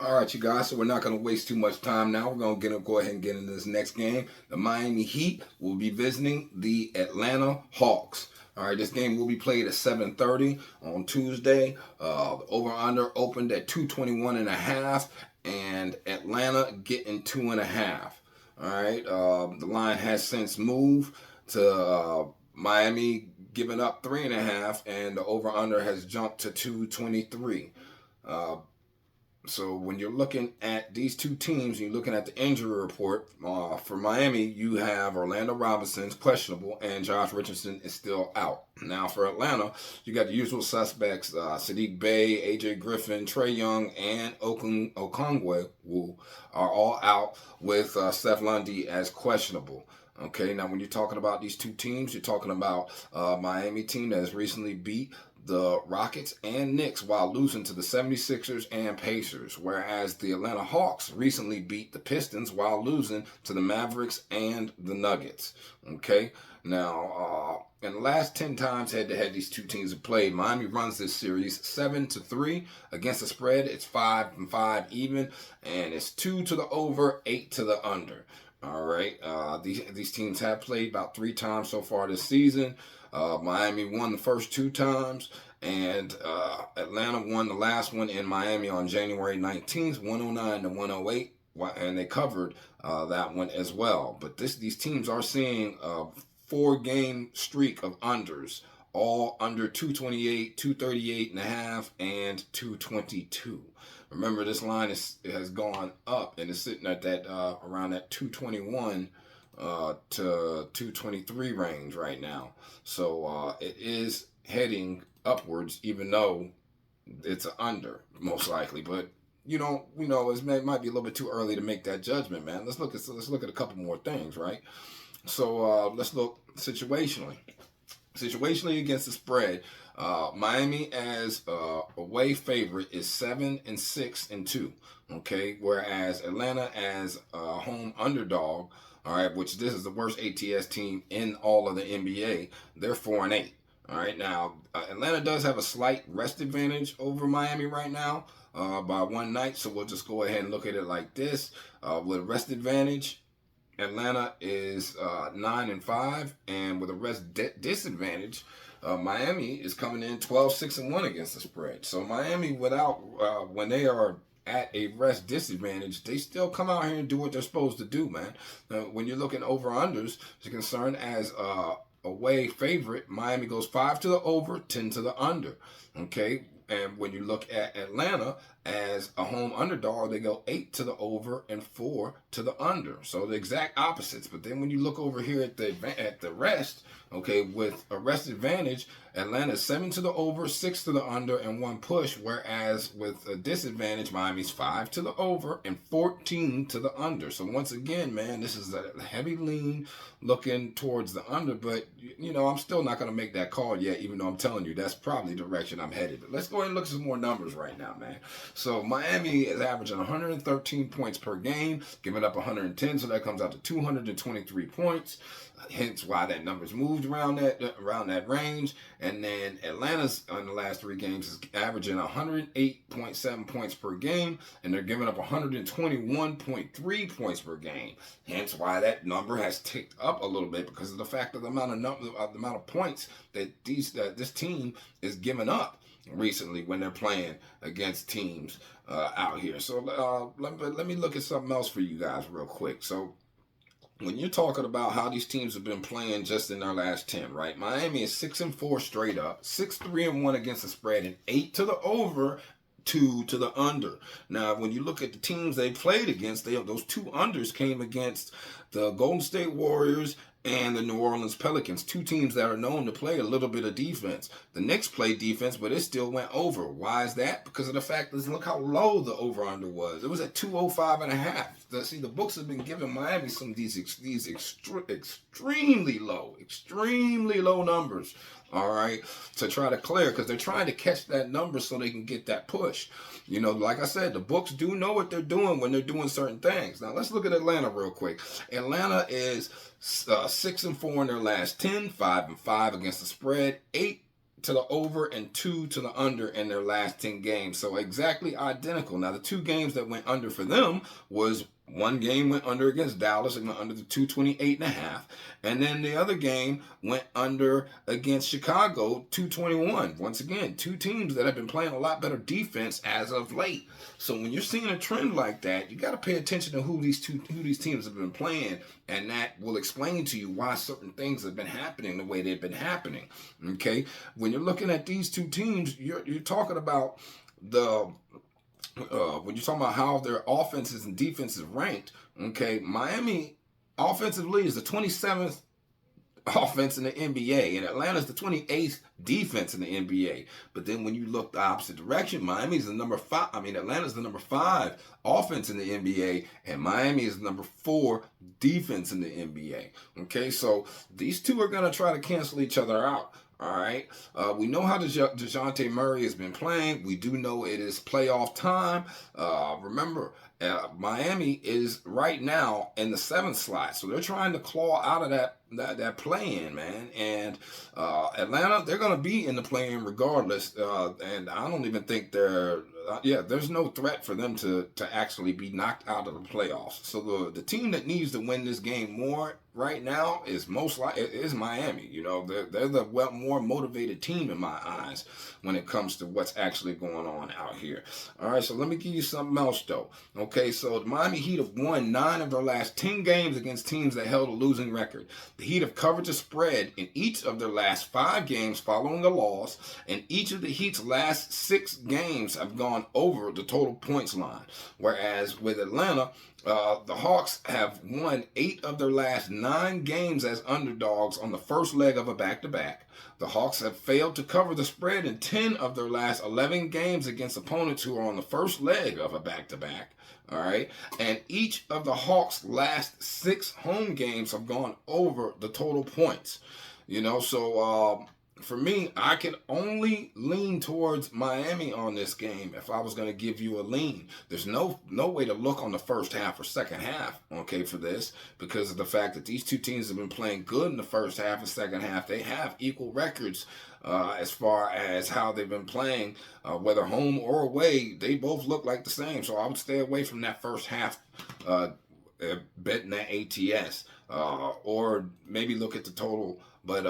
All right, you guys. So we're not going to waste too much time now. We're going to go ahead and get into this next game. The Miami Heat will be visiting the Atlanta Hawks. All right, this game will be played at 7:30 on Tuesday. The over/under opened at 221.5, and Atlanta getting 2.5. All right, the line has since moved to Miami giving up 3.5, and the over/under has jumped to 223. So when you're looking at these two teams, you're looking at the injury report. For Miami, you have Orlando Robinson's questionable, and Josh Richardson is still out. Now for Atlanta, you got the usual suspects: Sadiq Bey, AJ Griffin, Trey Young, and Okongwu are all out, with Steph Lundy as questionable. Okay, now when you're talking about these two teams, you're talking about a Miami team that has recently beat the Rockets and Knicks while losing to the 76ers and Pacers, whereas the Atlanta Hawks recently beat the Pistons while losing to the Mavericks and the Nuggets. Okay, now in the last 10 times head-to-head these two teams have played, Miami runs this series 7-3 against the spread. It's 5-5 even, and it's 2 to the over, 8 to the under. All right, these teams have played about 3 times so far this season. Miami won the first 2 times, and Atlanta won the last one in Miami on January 19th, 109-108, and they covered that one as well. But these teams are seeing a 4-game streak of unders, all under 228, 238.5, and 222. Remember, this line has gone up and is sitting at that around that 221 to 223 range right now. So it is heading upwards, even though it's an under most likely. But we know it might be a little bit too early to make that judgment, man. Let's look at a couple more things, right? So let's look situationally. Situationally against the spread, Miami as away favorite is 7-6-2. Okay, whereas Atlanta as a home underdog, all right, which this is the worst ATS team in all of the NBA, they're 4-8. All right, now Atlanta does have a slight rest advantage over Miami right now by 1 night, so we'll just go ahead and look at it like this. With rest advantage, Atlanta is 9-5, and with a rest disadvantage, Miami is coming in 12-6-1 against the spread. So Miami, when they are at a rest disadvantage, they still come out here and do what they're supposed to do, man. When you're looking over unders, you're concerned as away favorite, Miami goes 5 to the over, 10 to the under. Okay. And when you look at Atlanta as a home underdog, they go 8 to the over and 4 to the under. So the exact opposites. But then when you look over here at the rest, okay, with a rest advantage, Atlanta's 7 to the over, 6 to the under, and 1 push. Whereas with a disadvantage, Miami's 5 to the over and 14 to the under. So once again, man, this is a heavy lean looking towards the under. But I'm still not going to make that call yet, even though I'm telling you that's probably the direction I'm headed. But let's go ahead and look at some more numbers right now, man. So Miami is averaging 113 points per game, giving up 110, so that comes out to 223 points. Hence why that number's moved around that range. And then Atlanta's in the last 3 games is averaging 108.7 points per game, and they're giving up 121.3 points per game. Hence why that number has ticked up a little bit, because of the fact of the amount of points that this team is giving up recently when they're playing against teams out here. So let me look at something else for you guys real quick. So when you're talking about how these teams have been playing just in their last 10, right? Miami is 6-4 straight up, 6-3-1 against the spread, and 8 to the over, 2 to the under. Now, when you look at the teams they played against, those 2 unders came against the Golden State Warriors and the New Orleans Pelicans, 2 teams that are known to play a little bit of defense. The Knicks played defense, but it still went over. Why is that? Because of the fact that look how low the over-under was. It was at 205.5. See, the books have been giving Miami some of these extremely low numbers, all right, to try to clear, because they're trying to catch that number so they can get that push. Like I said, the books do know what they're doing when they're doing certain things. Now, let's look at Atlanta real quick. Atlanta is 6-4 in their last 10, 5-5 against the spread, 8 to the over and 2 to the under in their last 10 games. So exactly identical. Now, the 2 games that went under for them was one game went under against Dallas. It went under the 228.5. And then the other game went under against Chicago, 221. Once again, 2 teams that have been playing a lot better defense as of late. So when you're seeing a trend like that, you got to pay attention to who these teams have been playing, and that will explain to you why certain things have been happening the way they've been happening. Okay, when you're looking at these 2 teams, you're talking about when you're talking about how their offenses and defenses ranked. Okay, Miami offensively is the 27th offense in the NBA, and Atlanta's the 28th defense in the NBA. But then when you look the opposite direction, Miami's the number 5. Atlanta's the number 5 offense in the NBA, and Miami is the number 4 defense in the NBA. Okay, so these 2 are going to try to cancel each other out. All right. We know how DeJounte Murray has been playing. We do know it is playoff time. Remember, Miami is right now in the 7th slot, so they're trying to claw out of that play-in, man. And Atlanta, they're going to be in the play-in regardless. And I don't even think there's no threat for them to actually be knocked out of the playoffs. So the team that needs to win this game more right now is Miami. You know, they're the more motivated team in my eyes when it comes to what's actually going on out here. All right, so let me give you something else though. Okay, so the Miami Heat have won 9 of their last 10 games against teams that held a losing record. The Heat have covered the spread in each of their last 5 games following the loss, and each of the Heat's last 6 games have gone over the total points line. Whereas with Atlanta, the Hawks have won 8 of their last 9 games as underdogs on the first leg of a back-to-back. The Hawks have failed to cover the spread in 10 of their last 11 games against opponents who are on the first leg of a back-to-back. All right. And each of the Hawks' last 6 home games have gone over the total points. You know, so for me, I can only lean towards Miami on this game if I was going to give you a lean. There's no way to look on the first half or second half, okay, for this, because of the fact that these 2 teams have been playing good in the first half and second half. They have equal records as far as how they've been playing, whether home or away. They both look like the same. So I would stay away from that first half betting that ATS, or maybe look at the total. But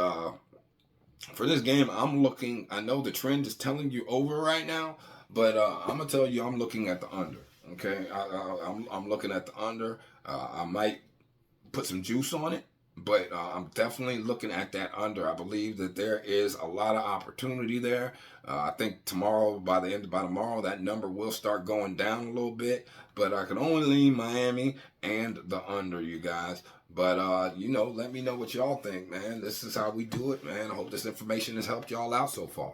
for this game, I know the trend is telling you over right now, but I'm going to tell you I'm looking at the under. Okay, I'm looking at the under. I might put some juice on it, but I'm definitely looking at that under. I believe that there is a lot of opportunity there. I think by tomorrow, that number will start going down a little bit, but I can only lean Miami and the under, you guys. But, let me know what y'all think, man. This is how we do it, man. I hope this information has helped y'all out so far.